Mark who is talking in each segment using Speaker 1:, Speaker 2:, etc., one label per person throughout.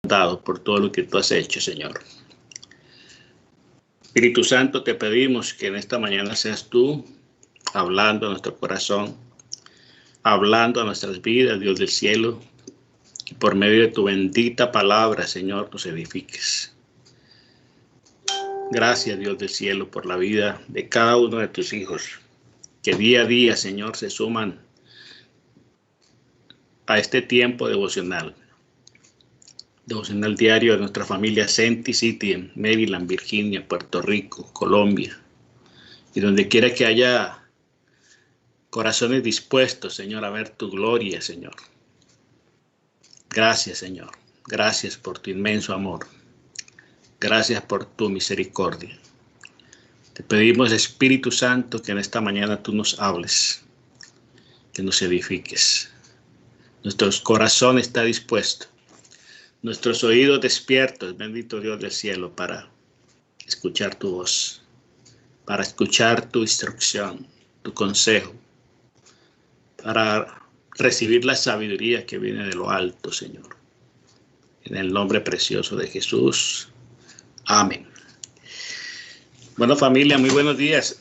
Speaker 1: dado por todo lo que tú has hecho, Señor. Espíritu Santo, te pedimos que en esta mañana seas tú hablando a nuestro corazón, hablando a nuestras vidas, Dios del cielo, y por medio de tu bendita palabra, Señor, nos edifiques. Gracias, Dios del cielo, por la vida de cada uno de tus hijos, que día a día, Señor, se suman a este tiempo devocional diario de nuestra familia Senti City en Maryland, Virginia, Puerto Rico, Colombia, y donde quiera que haya corazones dispuestos, Señor, a ver tu gloria, Señor. Gracias, Señor. Gracias por tu inmenso amor. Gracias por tu misericordia. Te pedimos, Espíritu Santo, que en esta mañana tú nos hables, que nos edifiques. Nuestro corazón está dispuesto, nuestros oídos despiertos, bendito Dios del cielo, para escuchar tu voz, para escuchar tu instrucción, tu consejo, para recibir la sabiduría que viene de lo alto, Señor. En el nombre precioso de Jesús. Amén. Bueno, familia, muy buenos días.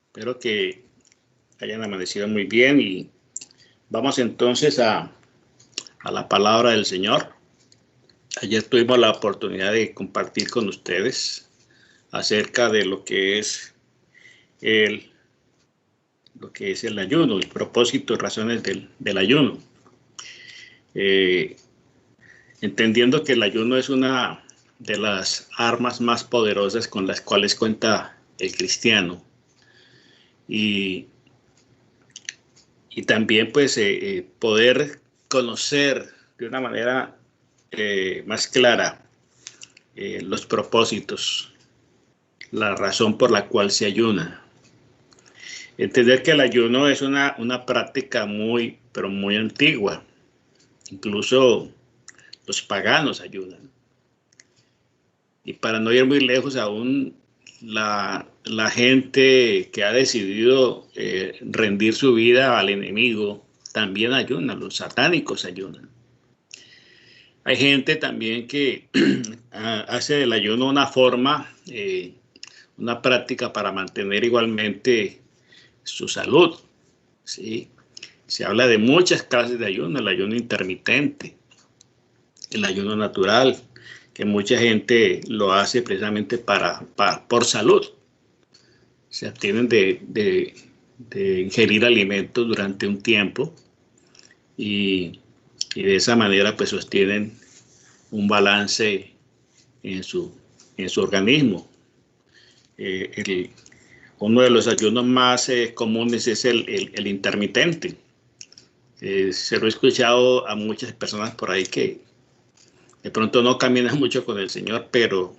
Speaker 1: Espero que hayan amanecido muy bien y vamos entonces a la palabra del Señor. Ayer tuvimos la oportunidad de compartir con ustedes acerca de lo que es el ayuno, el propósito y razones del ayuno. Entendiendo que el ayuno es una de las armas más poderosas con las cuales cuenta el cristiano. Y también pues poder conocer de una manera más clara los propósitos, la razón por la cual se ayuna. Entender que el ayuno es una práctica muy, pero muy antigua. Incluso los paganos ayunan. Y para no ir muy lejos, aún la gente que ha decidido rendir su vida al enemigo también ayuna, los satánicos ayunan. Hay gente también que hace del ayuno una forma, una práctica para mantener igualmente su salud, ¿sí? Se habla de muchas clases de ayuno: el ayuno intermitente, el ayuno natural, que mucha gente lo hace precisamente por salud. Se abstienen de ingerir alimentos durante un tiempo y de esa manera pues sostienen un balance en su organismo. Uno de los ayunos más comunes es el intermitente. Se lo he escuchado a muchas personas por ahí que de pronto no caminan mucho con el Señor, pero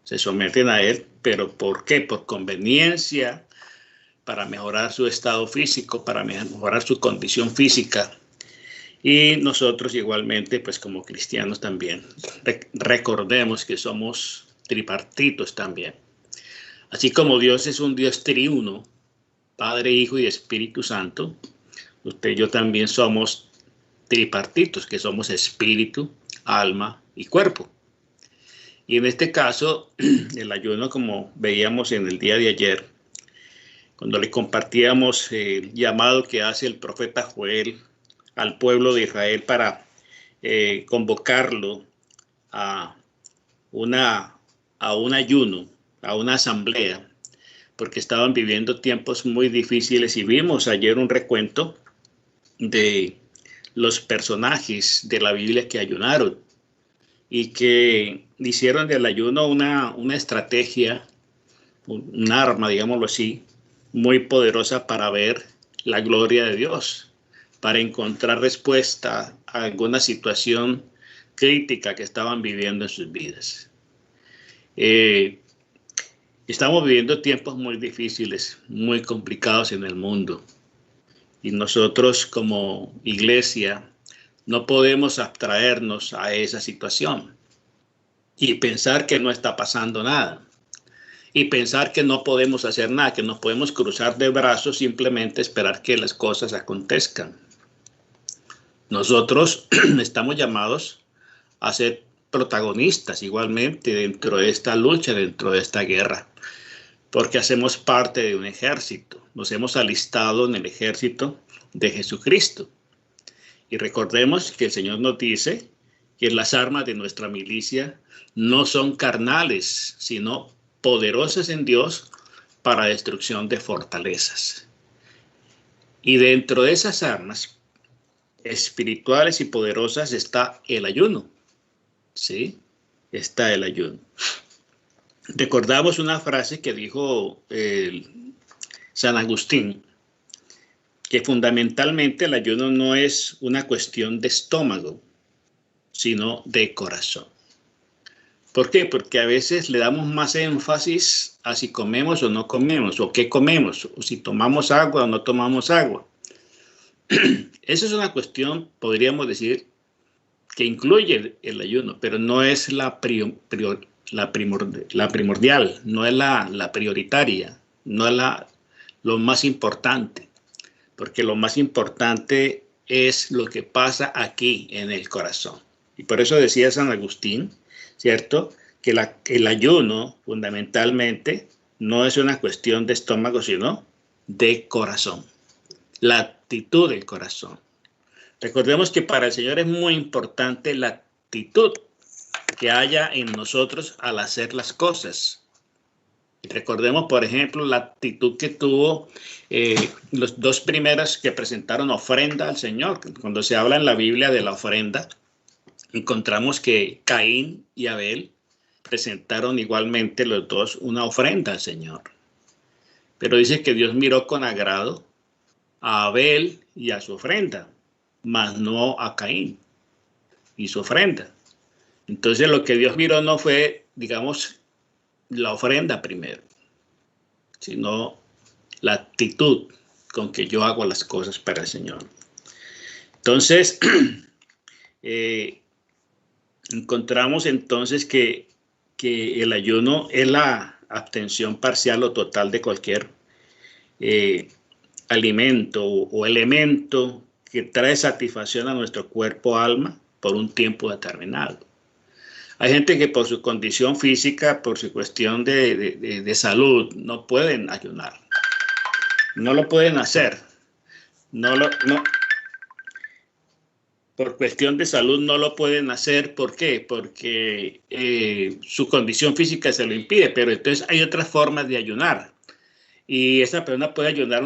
Speaker 1: se someten a Él. ¿Pero por qué? Por conveniencia, para mejorar su estado físico, para mejorar su condición física. Y nosotros igualmente, pues como cristianos también, recordemos que somos tripartitos también. Así como Dios es un Dios triuno, Padre, Hijo y Espíritu Santo, usted y yo también somos tripartitos, que somos espíritu, alma y cuerpo. Y en este caso, el ayuno, como veíamos en el día de ayer, cuando le compartíamos el llamado que hace el profeta Joel al pueblo de Israel para convocarlo a un ayuno, a una asamblea, porque estaban viviendo tiempos muy difíciles, y vimos ayer un recuento de los personajes de la Biblia que ayunaron y que hicieron del ayuno una estrategia, un arma, digámoslo así, muy poderosa para ver la gloria de Dios, para encontrar respuesta a alguna situación crítica que estaban viviendo en sus vidas. Estamos viviendo tiempos muy difíciles, muy complicados en el mundo. Y nosotros como iglesia no podemos abstraernos a esa situación y pensar que no está pasando nada. Y pensar que no podemos hacer nada, que nos podemos cruzar de brazos, simplemente esperar que las cosas acontezcan. Nosotros estamos llamados a ser protagonistas igualmente dentro de esta lucha, dentro de esta guerra, porque hacemos parte de un ejército, nos hemos alistado en el ejército de Jesucristo. Y recordemos que el Señor nos dice que las armas de nuestra milicia no son carnales, sino poderosas en Dios para destrucción de fortalezas. Y dentro de esas armas espirituales y poderosas está el ayuno. ¿Sí? Está el ayuno. Recordamos una frase que dijo San Agustín, que fundamentalmente el ayuno no es una cuestión de estómago, sino de corazón. ¿Por qué? Porque a veces le damos más énfasis a si comemos o no comemos, o qué comemos, o si tomamos agua o no tomamos agua. Esa es una cuestión, podríamos decir, que incluye el ayuno, pero no es la primordial, no es la prioritaria, no es lo más importante, porque lo más importante es lo que pasa aquí en el corazón. Y por eso decía San Agustín, ¿cierto?, que el ayuno fundamentalmente no es una cuestión de estómago, sino de corazón, la actitud del corazón. Recordemos que para el Señor es muy importante la actitud que haya en nosotros al hacer las cosas. Recordemos, por ejemplo, la actitud que tuvo los dos primeros que presentaron ofrenda al Señor. Cuando se habla en la Biblia de la ofrenda, encontramos que Caín y Abel presentaron igualmente los dos una ofrenda al Señor. Pero dice que Dios miró con agrado a Abel y a su ofrenda, mas no a Caín y su ofrenda. Entonces lo que Dios miró no fue, digamos, la ofrenda primero, sino la actitud con que yo hago las cosas para el Señor. Entonces, encontramos entonces que el ayuno es la abstención parcial o total de cualquier alimento o elemento que trae satisfacción a nuestro cuerpo o alma por un tiempo determinado. Hay gente que por su condición física, por su cuestión de salud, no pueden ayunar. No lo pueden hacer. Por cuestión de salud no lo pueden hacer. ¿Por qué? Porque su condición física se lo impide. Pero entonces hay otras formas de ayunar. Y esa persona puede ayunar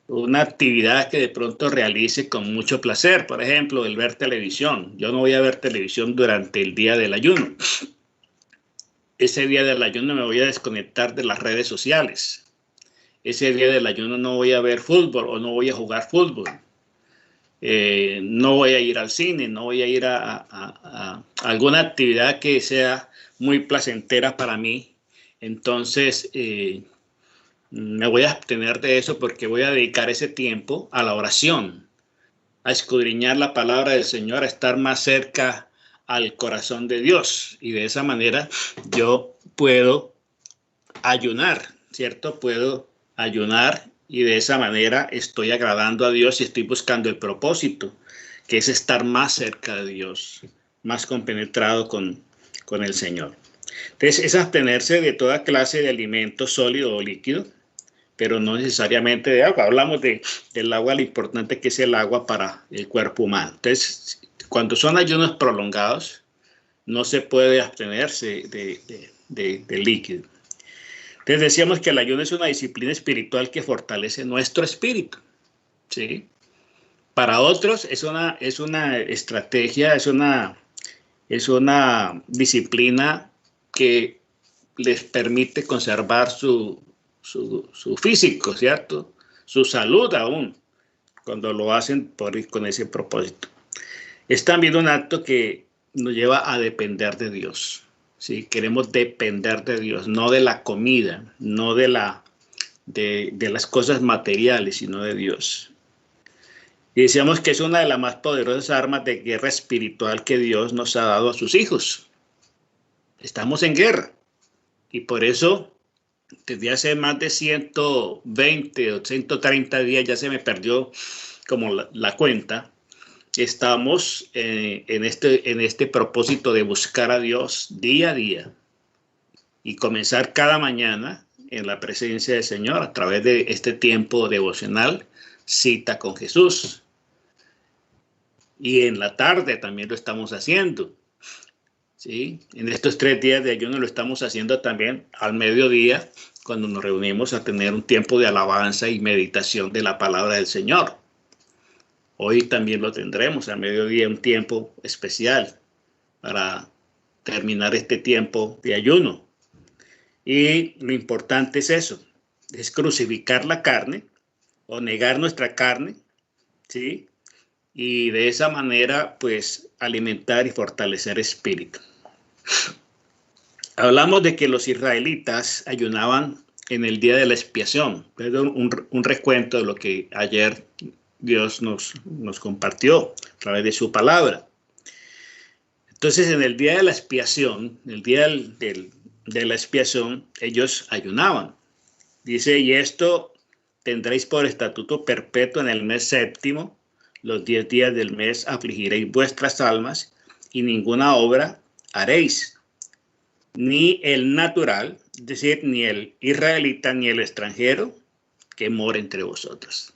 Speaker 1: una actividad que de pronto realice con mucho placer. Por ejemplo, el ver televisión. Yo no voy a ver televisión durante el día del ayuno. Ese día del ayuno me voy a desconectar de las redes sociales. Ese día del ayuno no voy a ver fútbol o no voy a jugar fútbol. No voy a ir al cine, no voy a ir a alguna actividad que sea muy placentera para mí. Entonces, me voy a abstener de eso porque voy a dedicar ese tiempo a la oración, a escudriñar la palabra del Señor, a estar más cerca al corazón de Dios. Y de esa manera yo puedo ayunar, ¿cierto? Puedo ayunar y de esa manera estoy agradando a Dios y estoy buscando el propósito, que es estar más cerca de Dios, más compenetrado con el Señor. Entonces, es abstenerse de toda clase de alimento sólido o líquido, pero no necesariamente de agua. Hablamos del agua, lo importante que es el agua para el cuerpo humano. Entonces, cuando son ayunos prolongados, no se puede abstenerse de líquido. Entonces decíamos que el ayuno es una disciplina espiritual que fortalece nuestro espíritu, ¿sí? Para otros es una estrategia, es una disciplina que les permite conservar su físico, ¿cierto? Su salud aún, cuando lo hacen con ese propósito. Es también un acto que nos lleva a depender de Dios. ¿Sí? Queremos depender de Dios, no de la comida, no de las cosas materiales, sino de Dios. Y decíamos que es una de las más poderosas armas de guerra espiritual que Dios nos ha dado a sus hijos. Estamos en guerra y por eso desde hace más de 120 o 130 días ya se me perdió como la cuenta. estamos en este propósito de buscar a Dios día a día y comenzar cada mañana en la presencia del Señor a través de este tiempo devocional, cita con Jesús. Y en la tarde también lo estamos haciendo. ¿Sí? En estos 3 días de ayuno lo estamos haciendo también al mediodía, cuando nos reunimos a tener un tiempo de alabanza y meditación de la palabra del Señor. Hoy también lo tendremos al mediodía, un tiempo especial para terminar este tiempo de ayuno. Y lo importante es eso, es crucificar la carne o negar nuestra carne, ¿sí? Y de esa manera, pues, alimentar y fortalecer espíritu. Hablamos de que los israelitas ayunaban en el día de la expiación. Un recuento de lo que ayer Dios nos compartió a través de su palabra. Entonces, en el día de la expiación, el día de la expiación, ellos ayunaban. Dice, y esto tendréis por estatuto perpetuo en el mes séptimo, los 10 días del mes afligiréis vuestras almas y ninguna obra haréis, ni el natural, es decir, ni el israelita ni el extranjero que mora entre vosotros.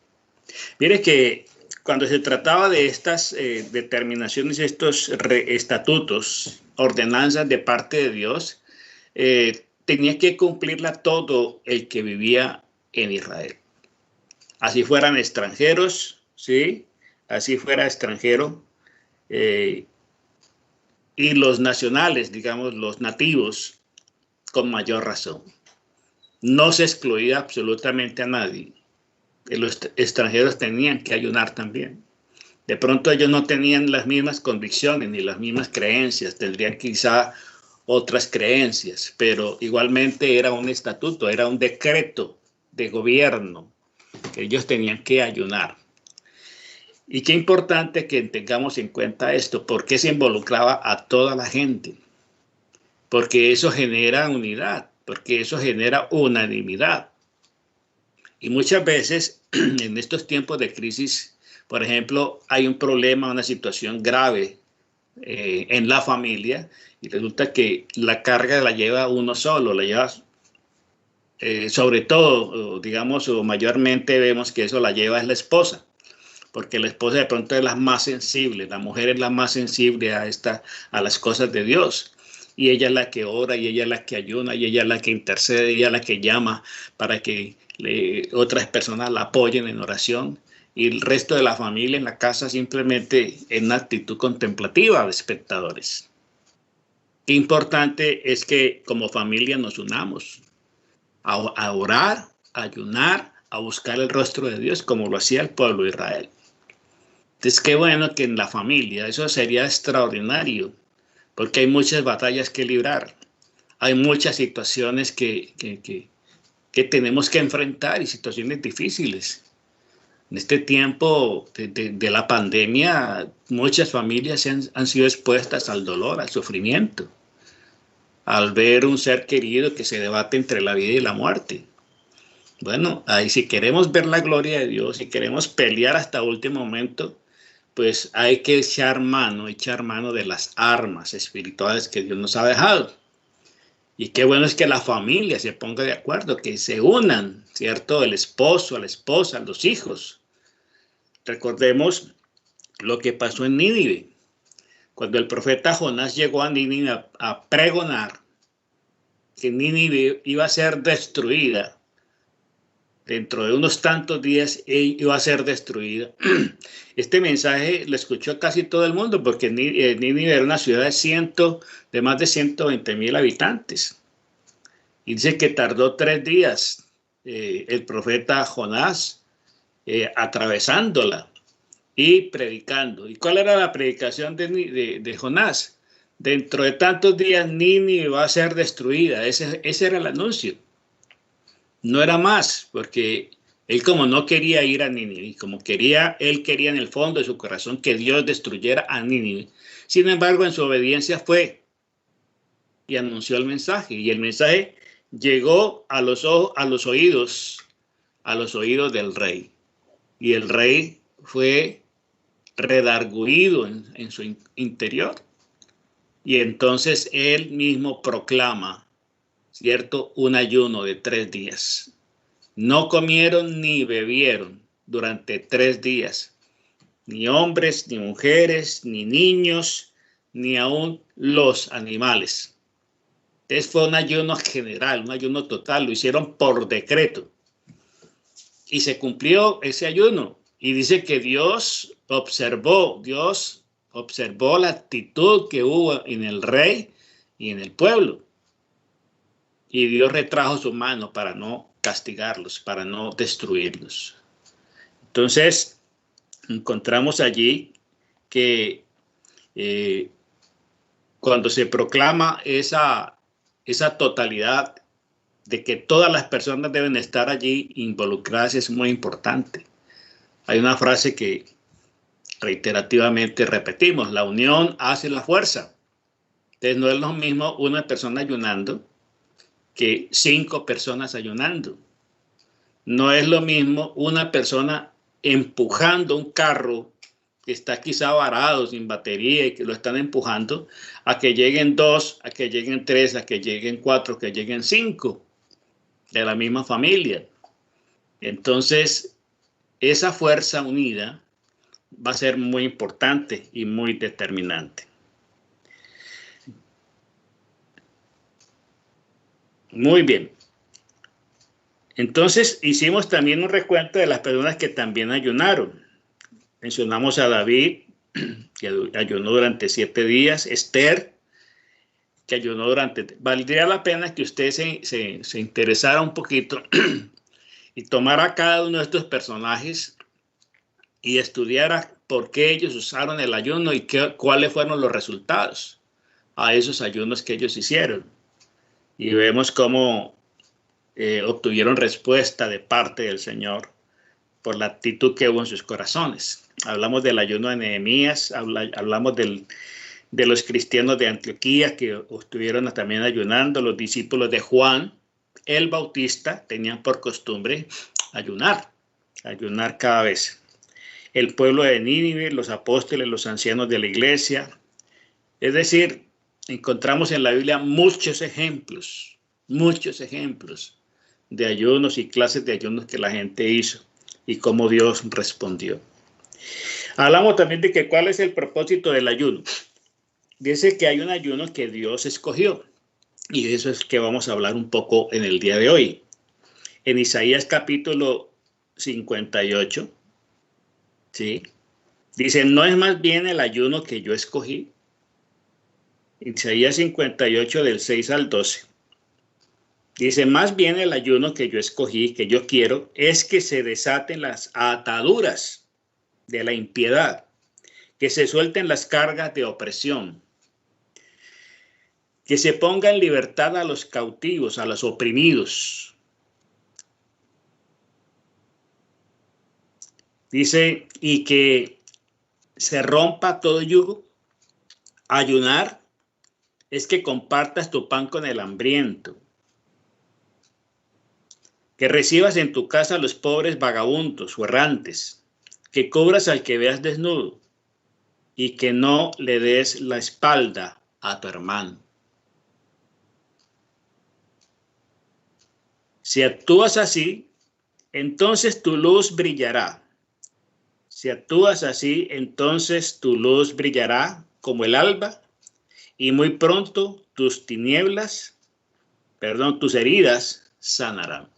Speaker 1: Mire que cuando se trataba de estas determinaciones, estos estatutos, ordenanzas de parte de Dios, tenía que cumplirla todo el que vivía en Israel. Así fueran extranjeros, ¿sí? Así fuera extranjero. Y los nacionales, digamos, los nativos, con mayor razón. No se excluía absolutamente a nadie. Los extranjeros tenían que ayunar también. De pronto ellos no tenían las mismas convicciones ni las mismas creencias, tendrían quizá otras creencias, pero igualmente era un estatuto, era un decreto de gobierno que ellos tenían que ayunar. Y qué importante que tengamos en cuenta esto, porque se involucraba a toda la gente, porque eso genera unidad, porque eso genera unanimidad. Y muchas veces en estos tiempos de crisis, por ejemplo, hay un problema, una situación grave en la familia y resulta que la carga la lleva uno solo, la lleva sobre todo, digamos, o mayormente vemos que eso la lleva es la esposa, porque la esposa de pronto es la más sensible, la mujer es la más sensible a las cosas de Dios. Y ella es la que ora, y ella es la que ayuna, y ella es la que intercede, y ella es la que llama para que otras personas la apoyen en oración. Y el resto de la familia en la casa simplemente en una actitud contemplativa de espectadores. Qué importante es que como familia nos unamos a orar, a ayunar, a buscar el rostro de Dios como lo hacía el pueblo de Israel. Entonces, qué bueno que en la familia, eso sería extraordinario, porque hay muchas batallas que librar, hay muchas situaciones que tenemos que enfrentar y situaciones difíciles. En este tiempo de la pandemia, muchas familias han sido expuestas al dolor, al sufrimiento, al ver un ser querido que se debate entre la vida y la muerte. Bueno, ahí si queremos ver la gloria de Dios, si queremos pelear hasta el último momento, pues hay que echar mano de las armas espirituales que Dios nos ha dejado. Y qué bueno es que la familia se ponga de acuerdo, que se unan, ¿cierto? El esposo, la esposa, los hijos. Recordemos lo que pasó en Nínive. Cuando el profeta Jonás llegó a Nínive a pregonar que Nínive iba a ser destruida, dentro de unos tantos días iba a ser destruida. Este mensaje lo escuchó casi todo el mundo porque Nínive era una ciudad de más de 120,000 habitantes. Y dice que tardó 3 días el profeta Jonás atravesándola y predicando. ¿Y cuál era la predicación de Jonás? Dentro de tantos días Nínive va a ser destruida. Ese era el anuncio. No era más, porque él como no quería ir a Nínive, como él quería en el fondo de su corazón que Dios destruyera a Nínive. Sin embargo, en su obediencia fue y anunció el mensaje. Y el mensaje llegó a los oídos del rey. Y el rey fue redargüido en su interior. Y entonces él mismo proclama, ¿cierto?, un ayuno de 3 días. No comieron ni bebieron durante 3 días, ni hombres, ni mujeres, ni niños, ni aún los animales. Entonces fue un ayuno general, un ayuno total, lo hicieron por decreto. Y se cumplió ese ayuno. Y dice que Dios observó la actitud que hubo en el rey y en el pueblo. Y Dios retrajo su mano para no castigarlos, para no destruirlos. Entonces, encontramos allí que cuando se proclama esa totalidad de que todas las personas deben estar allí involucradas, es muy importante. Hay una frase que reiterativamente repetimos: la unión hace la fuerza. Entonces no es lo mismo una persona ayunando que 5 personas ayunando. No es lo mismo una persona empujando un carro que está quizá varado, sin batería, y que lo están empujando, a que lleguen 2, a que lleguen 3, a que lleguen 4, que lleguen 5 de la misma familia. Entonces, esa fuerza unida va a ser muy importante y muy determinante. Muy bien. Entonces, hicimos también un recuento de las personas que también ayunaron. Mencionamos a David, que ayunó durante 7 días, Esther, que ayunó durante... Valdría la pena que usted se interesara un poquito y tomara cada uno de estos personajes y estudiara por qué ellos usaron el ayuno y cuáles fueron los resultados a esos ayunos que ellos hicieron. Y vemos cómo obtuvieron respuesta de parte del Señor por la actitud que hubo en sus corazones. Hablamos del ayuno de Nehemías, hablamos de los cristianos de Antioquía que estuvieron también ayunando. Los discípulos de Juan el Bautista tenían por costumbre ayunar cada vez. El pueblo de Nínive, los apóstoles, los ancianos de la iglesia. Es decir, encontramos en la Biblia muchos ejemplos de ayunos y clases de ayunos que la gente hizo y cómo Dios respondió. Hablamos también de que cuál es el propósito del ayuno. Dice que hay un ayuno que Dios escogió, y de eso es que vamos a hablar un poco en el día de hoy. En Isaías capítulo 58, ¿sí?, dice: ¿no es más bien el ayuno que yo escogí? Isaías 58 del 6 al 12. Dice: más bien el ayuno que yo escogí, que yo quiero, es que se desaten las ataduras de la impiedad, que se suelten las cargas de opresión, que se ponga en libertad a los cautivos, a los oprimidos. Dice: y que se rompa todo yugo. Ayunar es que compartas tu pan con el hambriento, que recibas en tu casa a los pobres vagabundos o errantes, que cubras al que veas desnudo y que no le des la espalda a tu hermano. Si actúas así, entonces tu luz brillará. Si actúas así, entonces tu luz brillará como el alba, y muy pronto tus heridas sanarán.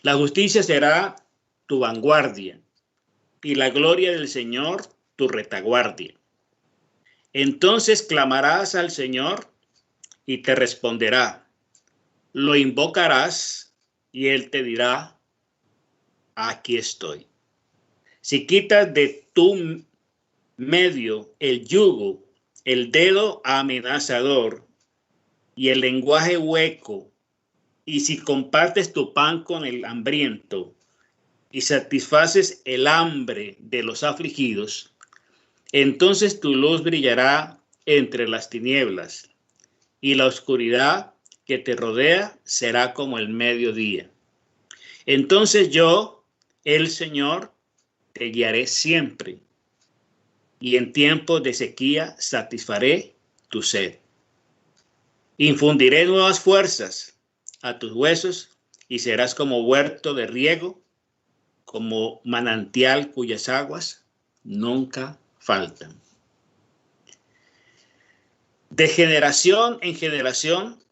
Speaker 1: La justicia será tu vanguardia y la gloria del Señor tu retaguardia. Entonces clamarás al Señor y te responderá. Lo invocarás y Él te dirá: aquí estoy. Si quitas de tu medio el yugo, el dedo amenazador y el lenguaje hueco, y si compartes tu pan con el hambriento y satisfaces el hambre de los afligidos, entonces tu luz brillará entre las tinieblas y la oscuridad que te rodea será como el mediodía. Entonces yo, el Señor, te guiaré siempre y en tiempos de sequía satisfaré tu sed. Infundiré nuevas fuerzas a tus huesos y serás como huerto de riego, como manantial cuyas aguas nunca faltan. De generación en generación,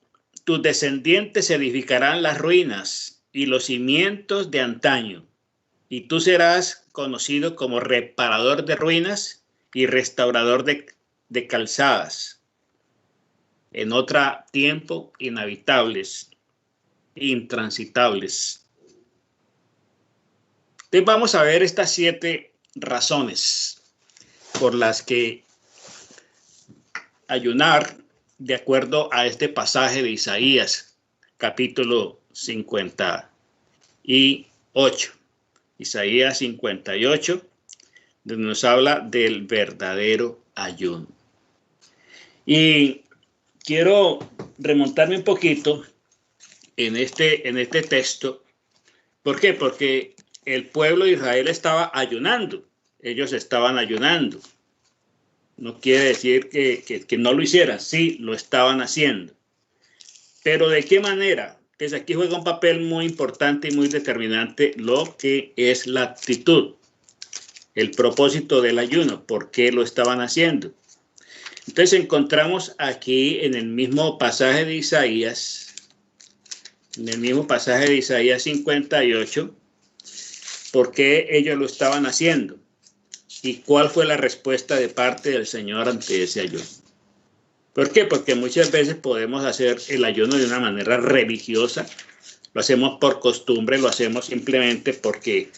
Speaker 1: tus descendientes edificarán las ruinas y los cimientos de antaño, y tú serás conocido como reparador de ruinas y restaurador de calzadas. En otro tiempo, inhabitables, intransitables. Entonces vamos a ver estas 7 razones por las que ayunar, de acuerdo a este pasaje de Isaías, capítulo 58. Isaías 58, donde nos habla del verdadero ayuno. Y quiero remontarme un poquito en este texto. ¿Por qué? Porque el pueblo de Israel estaba ayunando. Ellos estaban ayunando. No quiere decir que no lo hicieran. Sí, lo estaban haciendo. Pero ¿de qué manera? Entonces aquí juega un papel muy importante y muy determinante lo que es la actitud. El propósito del ayuno. ¿Por qué lo estaban haciendo? Entonces encontramos aquí en el mismo pasaje de Isaías, 58, por qué ellos lo estaban haciendo y cuál fue la respuesta de parte del Señor ante ese ayuno. ¿Por qué? Porque muchas veces podemos hacer el ayuno de una manera religiosa, lo hacemos por costumbre, lo hacemos simplemente porque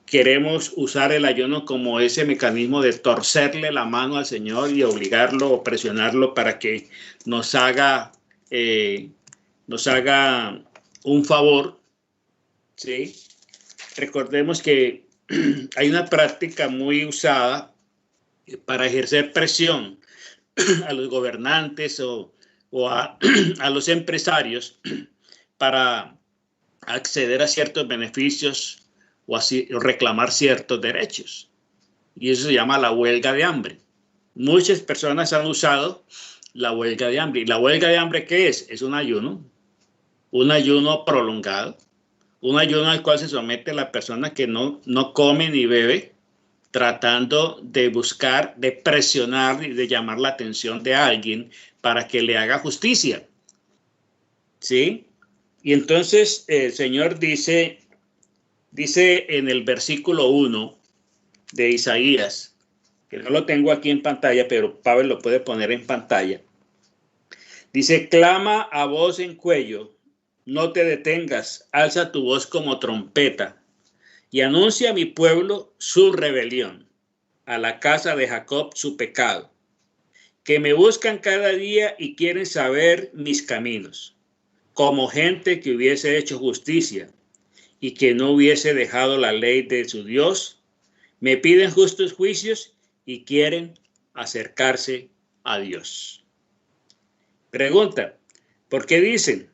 Speaker 1: queremos usar el ayuno como ese mecanismo de torcerle la mano al Señor y obligarlo o presionarlo para que nos haga un favor, ¿sí? Recordemos que hay una práctica muy usada para ejercer presión a los gobernantes o a los empresarios para acceder a ciertos beneficios o así reclamar ciertos derechos. Y eso se llama la huelga de hambre. Muchas personas han usado la huelga de hambre. ¿Y la huelga de hambre qué es? Es un ayuno prolongado, un ayuno al cual se somete la persona que no come ni bebe, tratando de buscar, de presionar y de llamar la atención de alguien para que le haga justicia. ¿Sí? Y entonces el Señor dice en el versículo 1 de Isaías, que no lo tengo aquí en pantalla, pero Pablo lo puede poner en pantalla. Dice, clama a voz en cuello, no te detengas, alza tu voz como trompeta y anuncia a mi pueblo su rebelión, a la casa de Jacob su pecado, que me buscan cada día y quieren saber mis caminos, como gente que hubiese hecho justicia y que no hubiese dejado la ley de su Dios, me piden justos juicios y quieren acercarse a Dios. Pregunta, ¿por qué dicen?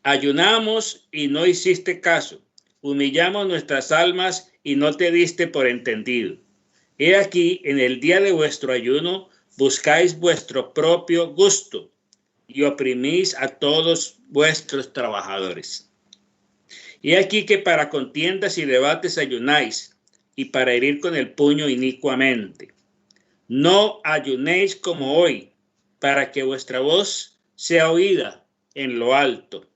Speaker 1: Ayunamos y no hiciste caso, humillamos nuestras almas y no te diste por entendido. He aquí, en el día de vuestro ayuno, buscáis vuestro propio gusto y oprimís a todos vuestros trabajadores. He aquí que para contiendas y debates ayunáis, y para herir con el puño inicuamente. No ayunéis como hoy, para que vuestra voz sea oída en lo alto.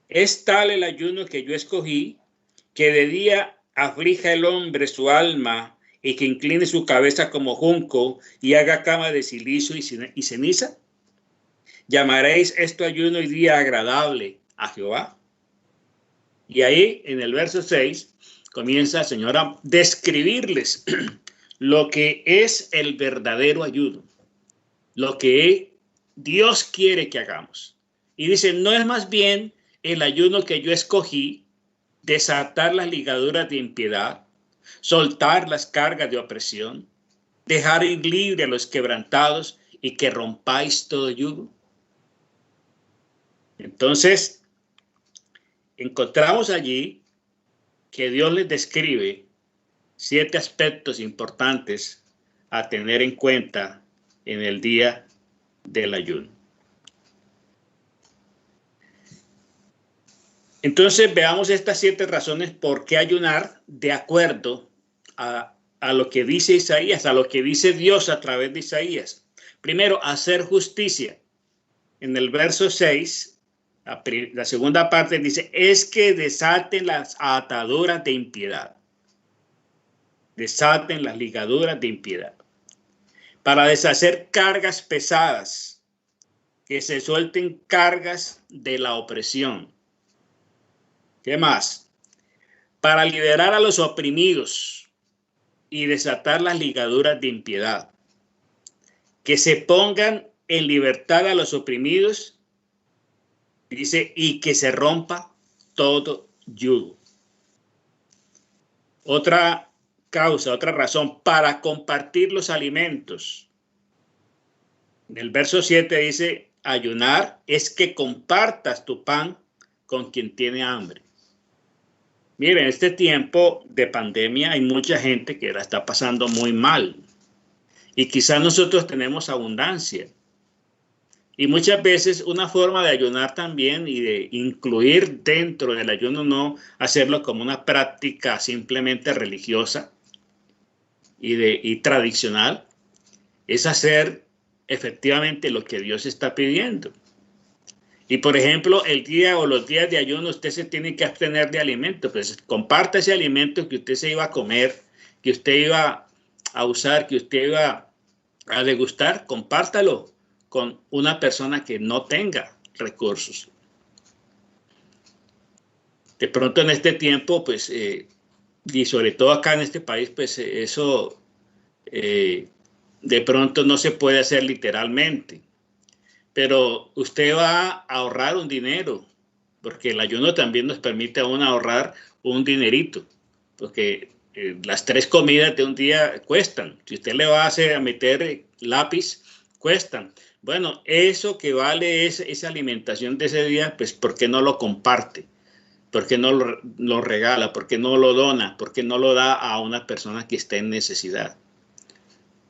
Speaker 1: Es tal el ayuno que yo escogí, que de día aflija el hombre su alma y que incline su cabeza como junco y haga cama de silicio y ceniza. ¿Llamaréis esto ayuno y día agradable a Jehová? Y ahí en el verso 6 comienza el Señor a describirles lo que es el verdadero ayuno, lo que Dios quiere que hagamos. Y dice, no es más bien el ayuno que yo escogí, desatar las ligaduras de impiedad, soltar las cargas de opresión, dejar ir libre a los quebrantados y que rompáis todo yugo. Entonces, encontramos allí que Dios les describe 7 aspectos importantes a tener en cuenta en el día del ayuno. Entonces veamos estas 7 razones por qué ayunar de acuerdo a lo que dice Isaías, a lo que dice Dios a través de Isaías. Primero, hacer justicia. En el verso 6, la segunda parte dice, es que desaten las ataduras de impiedad. Desaten las ligaduras de impiedad. Para deshacer cargas pesadas, que se suelten cargas de la opresión. ¿Qué más? Para liberar a los oprimidos y desatar las ligaduras de impiedad. Que se pongan en libertad a los oprimidos, dice, y que se rompa todo yugo. Otra causa, otra razón, para compartir los alimentos. En el verso 7 dice, ayunar es que compartas tu pan con quien tiene hambre. Miren, en este tiempo de pandemia hay mucha gente que la está pasando muy mal. Y quizás nosotros tenemos abundancia. Y muchas veces una forma de ayunar también y de incluir dentro del ayuno, no hacerlo como una práctica simplemente religiosa y tradicional, es hacer efectivamente lo que Dios está pidiendo. Y por ejemplo, el día o los días de ayuno usted se tiene que abstener de alimento. Pues comparta ese alimento que usted se iba a comer, que usted iba a usar, que usted iba a degustar, compártalo con una persona que no tenga recursos. De pronto en este tiempo, pues, y sobre todo acá en este país, pues eso de pronto no se puede hacer literalmente. Pero usted va a ahorrar un dinero, porque el ayuno también nos permite a uno ahorrar un dinerito, porque las 3 comidas de un día cuestan. Si usted le va a meter lápiz, cuestan. Bueno, eso que vale esa alimentación de ese día, pues ¿por qué no lo comparte? ¿Por qué no lo regala? ¿Por qué no lo dona? ¿Por qué no lo da a una persona que esté en necesidad?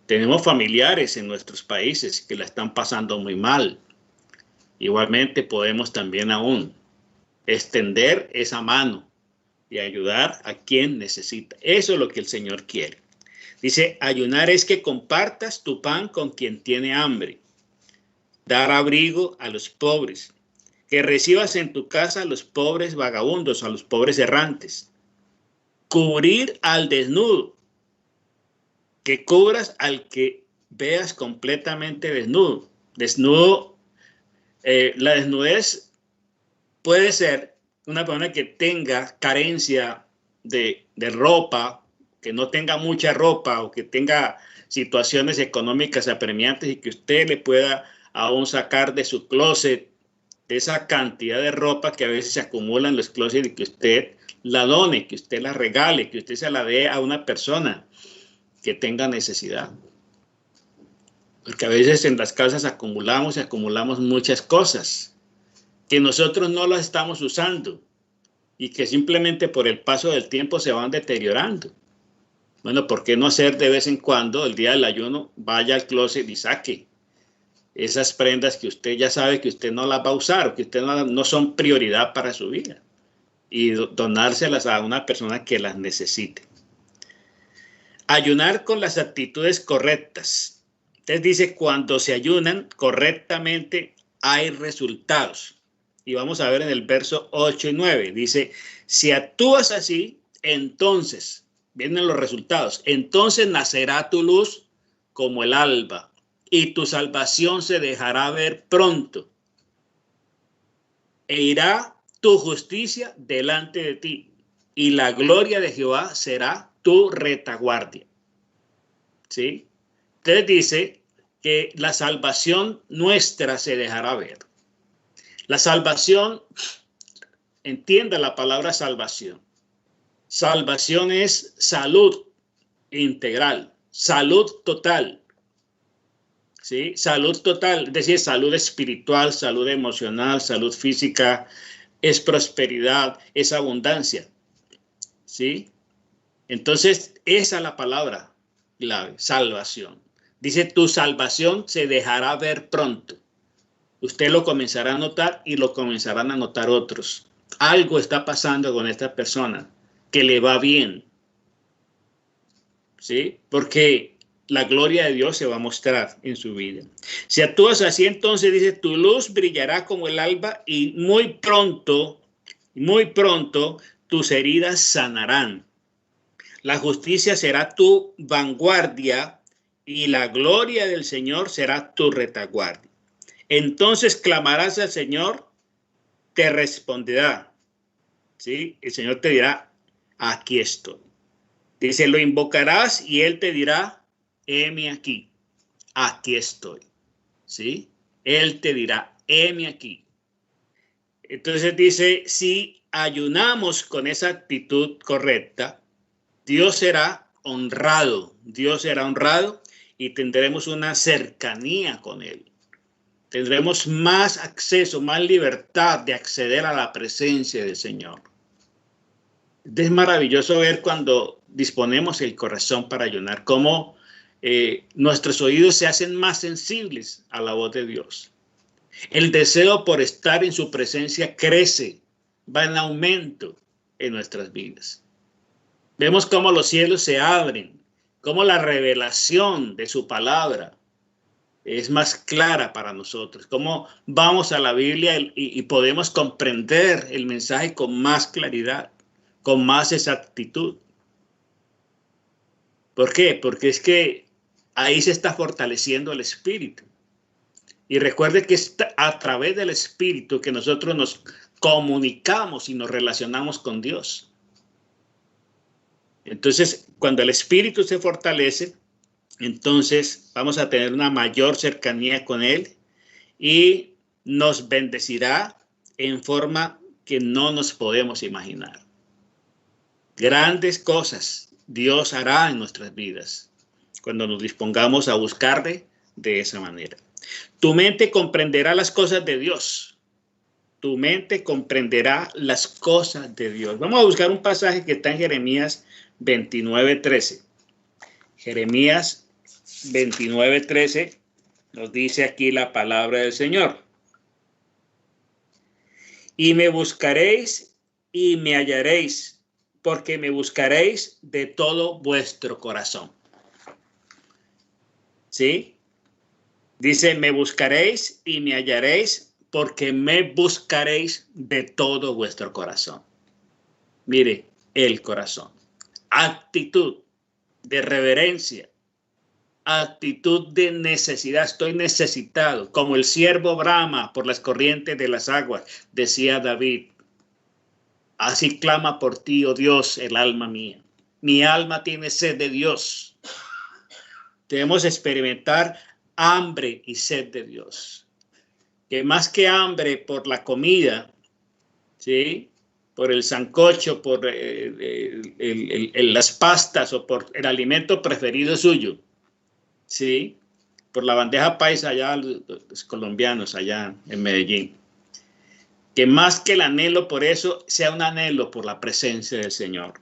Speaker 1: Tenemos familiares en nuestros países que la están pasando muy mal. Igualmente podemos también aún extender esa mano y ayudar a quien necesita. Eso es lo que el Señor quiere. Dice, ayunar es que compartas tu pan con quien tiene hambre. Dar abrigo a los pobres. Que recibas en tu casa a los pobres vagabundos, a los pobres errantes. Cubrir al desnudo. Que cubras al que veas completamente desnudo. Desnudo, la desnudez puede ser una persona que tenga carencia de ropa, que no tenga mucha ropa o que tenga situaciones económicas apremiantes y que usted le pueda aún sacar de su closet esa cantidad de ropa que a veces se acumula en los closets y que usted la done, que usted la regale, que usted se la dé a una persona que tenga necesidad. Porque a veces en las casas acumulamos y acumulamos muchas cosas que nosotros no las estamos usando y que simplemente por el paso del tiempo se van deteriorando. Bueno, ¿por qué no hacer de vez en cuando, el día del ayuno, vaya al closet y saque esas prendas que usted ya sabe que usted no las va a usar o que usted no son prioridad para su vida y donárselas a una persona que las necesite? Ayunar con las actitudes correctas. Entonces dice, cuando se ayunan correctamente hay resultados. Y vamos a ver en el verso 8 y 9. Dice, si actúas así, entonces, vienen los resultados. Entonces nacerá tu luz como el alba y tu salvación se dejará ver pronto. E irá tu justicia delante de ti y la gloria de Jehová será tu retaguardia. ¿Sí? Entonces dice que la salvación nuestra se dejará ver. La salvación, entienda la palabra salvación. Salvación es salud integral, salud total. ¿Sí? Salud total, es decir, salud espiritual, salud emocional, salud física, es prosperidad, es abundancia. ¿Sí? Entonces, esa es la palabra clave, salvación. Dice, tu salvación se dejará ver pronto. Usted lo comenzará a notar y lo comenzarán a notar otros. Algo está pasando con esta persona que le va bien. ¿Sí? Porque la gloria de Dios se va a mostrar en su vida. Si actúas así, entonces dice, tu luz brillará como el alba y muy pronto, tus heridas sanarán. La justicia será tu vanguardia y la gloria del Señor será tu retaguardia. Entonces clamarás al Señor, te responderá. ¿Sí? El Señor te dirá, aquí estoy. Dice, lo invocarás y Él te dirá, heme aquí, aquí estoy. ¿Sí? Él te dirá, heme aquí. Entonces dice, si ayunamos con esa actitud correcta, Dios será honrado y tendremos una cercanía con Él. Tendremos más acceso, más libertad de acceder a la presencia del Señor. Es maravilloso ver cuando disponemos el corazón para ayunar, cómo nuestros oídos se hacen más sensibles a la voz de Dios. El deseo por estar en su presencia crece, va en aumento en nuestras vidas. Vemos cómo los cielos se abren, cómo la revelación de su palabra es más clara para nosotros, cómo vamos a la Biblia y podemos comprender el mensaje con más claridad, con más exactitud. ¿Por qué? Porque es que ahí se está fortaleciendo el espíritu. Y recuerde que es a través del espíritu que nosotros nos comunicamos y nos relacionamos con Dios. Entonces, cuando el espíritu se fortalece, entonces vamos a tener una mayor cercanía con Él y nos bendecirá en forma que no nos podemos imaginar. Grandes cosas Dios hará en nuestras vidas cuando nos dispongamos a buscarle de esa manera. Tu mente comprenderá las cosas de Dios. Tu mente comprenderá las cosas de Dios. Vamos a buscar un pasaje que está en Jeremías 29:13. Jeremías 29:13 nos dice aquí la palabra del Señor. Y me buscaréis y me hallaréis, porque me buscaréis de todo vuestro corazón. ¿Sí? Dice, me buscaréis y me hallaréis, porque me buscaréis de todo vuestro corazón. Mire, el corazón. Actitud de reverencia. Actitud de necesidad. Estoy necesitado, como el siervo brama por las corrientes de las aguas, decía David. Así clama por ti, oh Dios, el alma mía. Mi alma tiene sed de Dios. Debemos experimentar hambre y sed de Dios. Que más que hambre por la comida, ¿sí? Por el sancocho, por las pastas o por el alimento preferido suyo, ¿sí? Por la bandeja paisa allá, los colombianos allá en Medellín. Que más que el anhelo por eso, sea un anhelo por la presencia del Señor.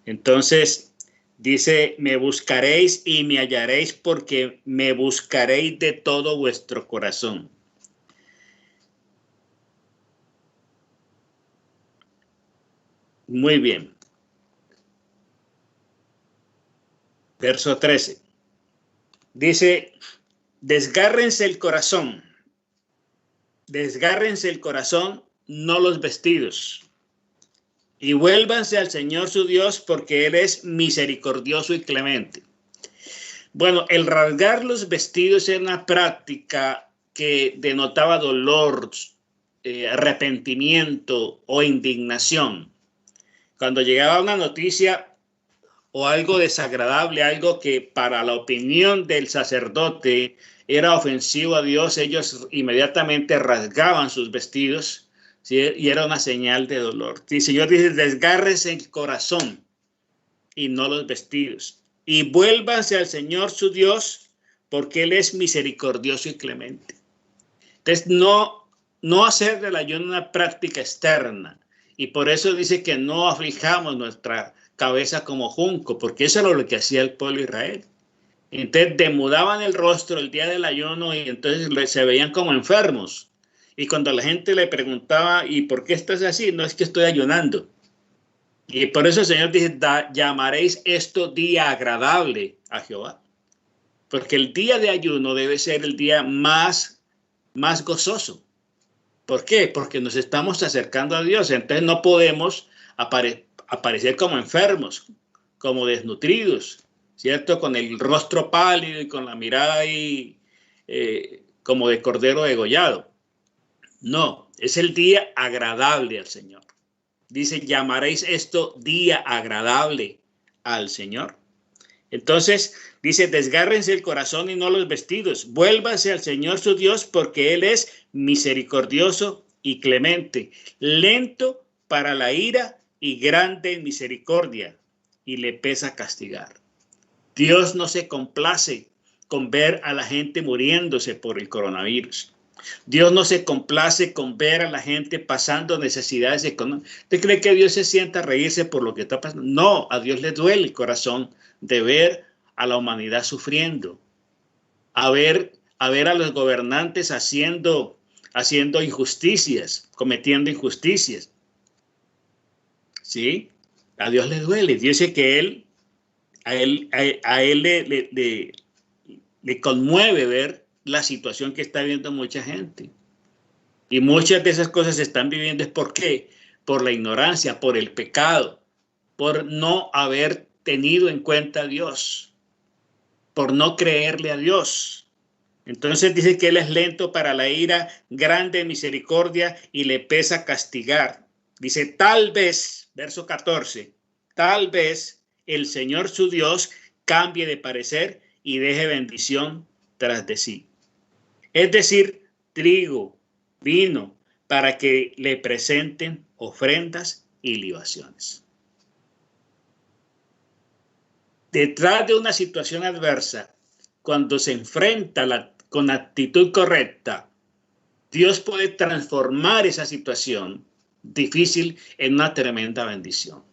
Speaker 1: Entonces, dice, me buscaréis y me hallaréis, porque me buscaréis de todo vuestro corazón. Muy bien. Verso 13. Dice, desgárrense el corazón, no los vestidos, y vuélvanse al Señor su Dios, porque Él es misericordioso y clemente. Bueno, el rasgar los vestidos era una práctica que denotaba dolor, arrepentimiento o indignación. Cuando llegaba una noticia o algo desagradable, algo que para la opinión del sacerdote era ofensivo a Dios, ellos inmediatamente rasgaban sus vestidos, ¿sí? Y era una señal de dolor. El Señor dice, desgárrese el corazón y no los vestidos, y vuélvanse al Señor su Dios, porque Él es misericordioso y clemente. Entonces, no hacer del ayuno una práctica externa, y por eso dice que no aflijamos nuestra cabeza como junco, porque eso era lo que hacía el pueblo de Israel. Entonces demudaban el rostro el día del ayuno y entonces se veían como enfermos. Y cuando la gente le preguntaba, ¿y por qué estás así? No, es que estoy ayunando. Y por eso el Señor dice, llamaréis esto día agradable a Jehová. Porque el día de ayuno debe ser el día más gozoso. ¿Por qué? Porque nos estamos acercando a Dios. Entonces no podemos aparecer como enfermos, como desnutridos, ¿cierto? Con el rostro pálido y con la mirada ahí como de cordero degollado. No, es el día agradable al Señor. Dice, llamaréis esto día agradable al Señor. Entonces, dice, desgárrense el corazón y no los vestidos. Vuélvanse al Señor su Dios, porque Él es misericordioso y clemente, lento para la ira y grande en misericordia, y le pesa castigar. Dios no se complace con ver a la gente muriéndose por el coronavirus. Dios no se complace con ver a la gente pasando necesidades económicas. ¿Usted cree que Dios se sienta a reírse por lo que está pasando? No, a Dios le duele el corazón de ver a la humanidad sufriendo, a ver a los gobernantes haciendo injusticias, cometiendo injusticias. ¿Sí? A Dios le duele. Dios dice que a él le conmueve ver la situación que está viviendo mucha gente. Y muchas de esas cosas se están viviendo es ¿por qué? Por la ignorancia, por el pecado, por no haber tenido en cuenta a Dios, por no creerle a Dios. Entonces dice que Él es lento para la ira, grande en misericordia y le pesa castigar. Dice, tal vez, verso 14, tal vez el Señor su Dios cambie de parecer y deje bendición tras de sí. Es decir, trigo, vino, para que le presenten ofrendas y libaciones. Detrás de una situación adversa, cuando se enfrenta con actitud correcta, Dios puede transformar esa situación difícil en una tremenda bendición.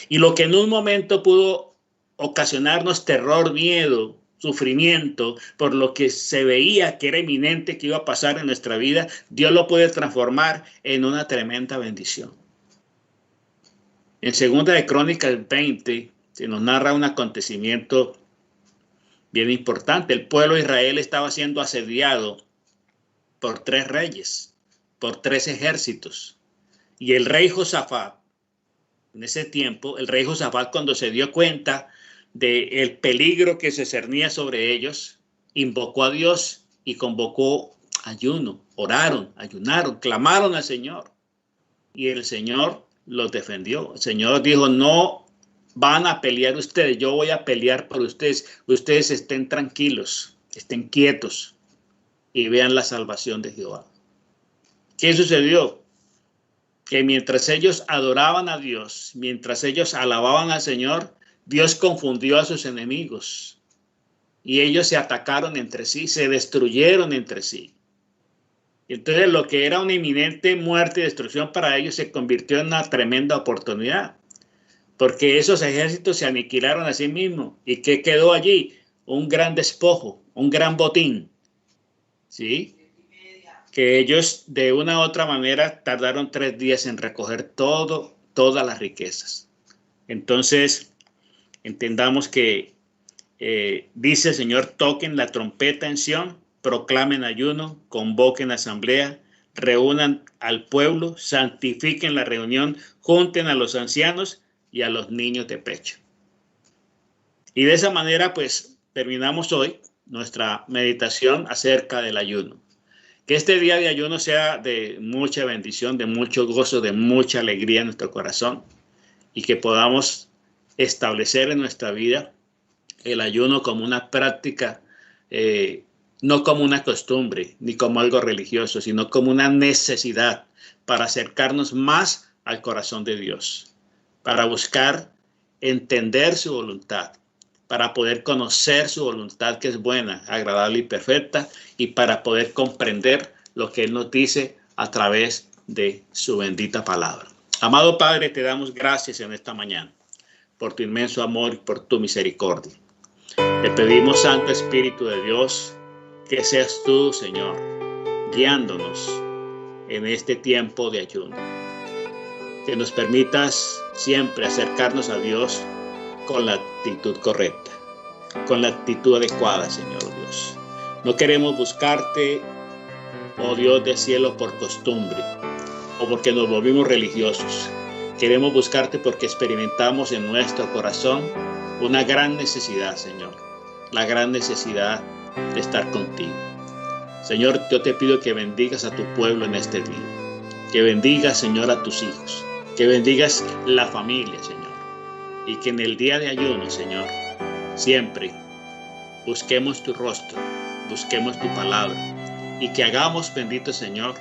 Speaker 1: Y lo que en un momento pudo ocasionarnos terror, miedo, sufrimiento, por lo que se veía que era inminente que iba a pasar en nuestra vida, Dios lo puede transformar en una tremenda bendición. En 2 de Crónicas 20 se nos narra un acontecimiento bien importante. El pueblo de Israel estaba siendo asediado por 3 reyes, por 3 ejércitos. Y el rey Josafat, en ese tiempo, el rey Josafat, cuando se dio cuenta del peligro que se cernía sobre ellos, invocó a Dios y convocó ayuno, oraron, ayunaron, clamaron al Señor. Y el Señor los defendió. El Señor dijo, no van a pelear ustedes, yo voy a pelear por ustedes. Ustedes estén tranquilos, estén quietos y vean la salvación de Jehová. ¿Qué sucedió? Que mientras ellos adoraban a Dios, mientras ellos alababan al Señor, Dios confundió a sus enemigos y ellos se atacaron entre sí, se destruyeron entre sí. Entonces lo que era una inminente muerte y destrucción para ellos se convirtió en una tremenda oportunidad, porque esos ejércitos se aniquilaron a sí mismos. ¿Y qué quedó allí? Un gran despojo, un gran botín, ¿sí? Que ellos de una u otra manera tardaron 3 días en recoger todas las riquezas. Entonces, entendamos que dice el Señor, toquen la trompeta en Sión, proclamen ayuno, convoquen asamblea, reúnan al pueblo, santifiquen la reunión, junten a los ancianos y a los niños de pecho. Y de esa manera, pues, terminamos hoy nuestra meditación acerca del ayuno. Que este día de ayuno sea de mucha bendición, de mucho gozo, de mucha alegría en nuestro corazón y que podamos establecer en nuestra vida el ayuno como una práctica, no como una costumbre ni como algo religioso, sino como una necesidad para acercarnos más al corazón de Dios, para buscar entender su voluntad, para poder conocer su voluntad que es buena, agradable y perfecta, y para poder comprender lo que Él nos dice a través de su bendita palabra. Amado Padre, te damos gracias en esta mañana por tu inmenso amor y por tu misericordia. Te pedimos, Santo Espíritu de Dios, que seas tú, Señor, guiándonos en este tiempo de ayuno. Que nos permitas siempre acercarnos a Dios con la actitud correcta, con la actitud adecuada, Señor Dios. No queremos buscarte, oh Dios del cielo, por costumbre o porque nos volvimos religiosos. Queremos buscarte porque experimentamos en nuestro corazón una gran necesidad, Señor, la gran necesidad de estar contigo. Señor, yo te pido que bendigas a tu pueblo en este día, que bendigas, Señor, a tus hijos, que bendigas la familia, Señor, y que en el día de ayuno, Señor, siempre busquemos tu rostro, busquemos tu palabra y que hagamos, bendito Señor,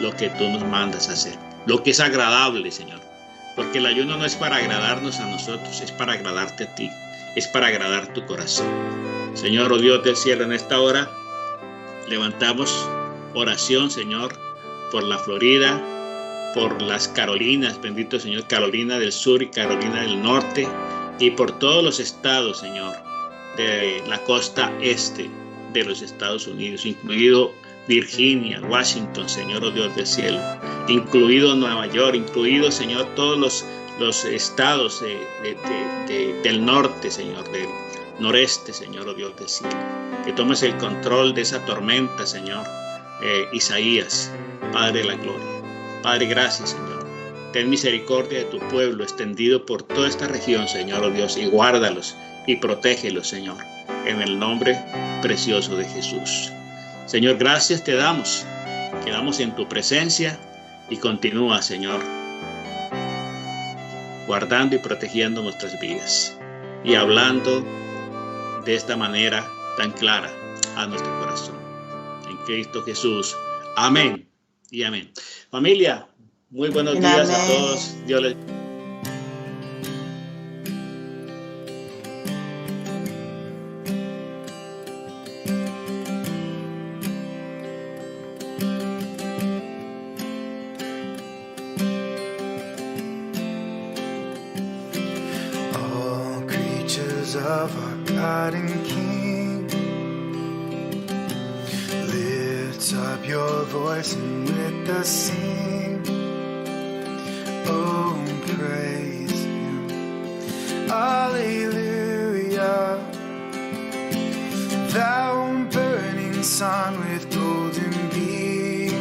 Speaker 1: lo que tú nos mandas a hacer, lo que es agradable, Señor, porque el ayuno no es para agradarnos a nosotros, es para agradarte a ti, es para agradar tu corazón. Señor, oh Dios del cielo, en esta hora levantamos oración, Señor, por la Florida, por las Carolinas, bendito Señor, Carolina del Sur y Carolina del Norte, y por todos los estados, Señor, de la costa este de los Estados Unidos, incluido Virginia, Washington, Señor, oh Dios del cielo, incluido Nueva York, incluido, Señor, todos los estados del norte, Señor, del noreste, Señor, oh Dios del cielo. Que tomes el control de esa tormenta, Señor. Isaías, Padre de la gloria. Padre, gracias, Señor. Ten misericordia de tu pueblo extendido por toda esta región, Señor, oh Dios, y guárdalos y protégelos, Señor, en el nombre precioso de Jesús. Señor, gracias te damos. Quedamos en tu presencia y continúa, Señor, guardando y protegiendo nuestras vidas y hablando de esta manera tan clara a nuestro corazón. En Cristo Jesús. Amén y amén. Familia, muy buenos días a todos. Dios les
Speaker 2: of our God and King, lift up your voice and with us sing. Oh, praise Him, Alleluia. Thou burning sun with golden beam,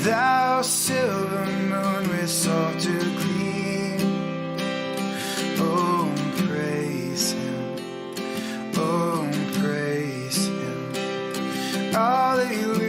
Speaker 2: thou silver moon with salt to gleam. Oh, praise Him. Oh, praise Him. Hallelujah.